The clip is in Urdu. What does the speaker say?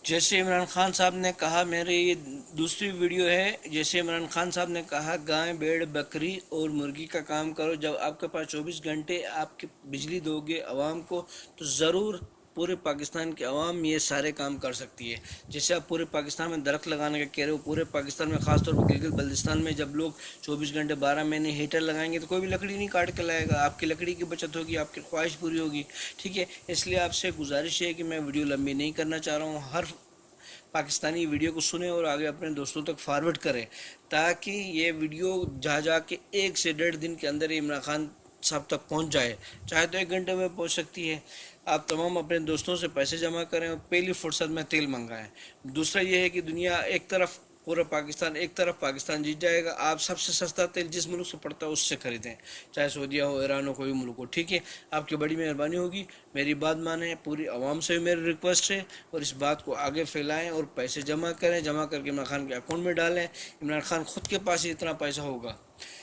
جیسے عمران خان صاحب نے کہا، میرے یہ دوسری ویڈیو ہے، جیسے عمران خان صاحب نے کہا گائے بیڑ بکری اور مرغی کا کام کرو، جب آپ کے پاس 24 گھنٹے آپ کی بجلی دو گے عوام کو تو ضرور پورے پاکستان کے عوام یہ سارے کام کر سکتی ہے۔ جیسے آپ پورے پاکستان میں درخت لگانے کا کہہ رہے ہو، پورے پاکستان میں خاص طور پر گلگت بلتستان میں جب لوگ 24 گھنٹے 12 مہینے ہیٹر لگائیں گے تو کوئی بھی لکڑی نہیں کاٹ کے لائے گا، آپ کی لکڑی کی بچت ہوگی، آپ کی خواہش پوری ہوگی، ٹھیک ہے۔ اس لیے آپ سے گزارش ہے کہ میں ویڈیو لمبی نہیں کرنا چاہ رہا ہوں، ہر پاکستانی ویڈیو کو سنیں اور آگے اپنے دوستوں تک فارورڈ کریں، تاکہ یہ ویڈیو جا کے 1 سے 1.5 دن کے اندر عمران خان صاحب تک پہنچ جائے، چاہے تو 1 گھنٹے میں پہنچ سکتی ہے۔ آپ تمام اپنے دوستوں سے پیسے جمع کریں اور پہلی فرصت میں تیل منگائیں۔ دوسرا یہ ہے کہ دنیا ایک طرف، پورا پاکستان ایک طرف، پاکستان جیت جائے گا۔ آپ سب سے سستا تیل جس ملک سے پڑتا ہے اس سے خریدیں، چاہے سعودیہ ہو، ایران ہو، کوئی ملک ہو، ٹھیک ہے۔ آپ کی بڑی مہربانی ہوگی، میری بات مانیں، پوری عوام سے بھی میری ریکویسٹ ہے، اور اس بات کو آگے پھیلائیں اور پیسے جمع کریں، جمع کر کے عمران خان کے اکاؤنٹ میں ڈالیں۔ عمران خان خود کے پاس ہی اتنا پیسہ ہوگا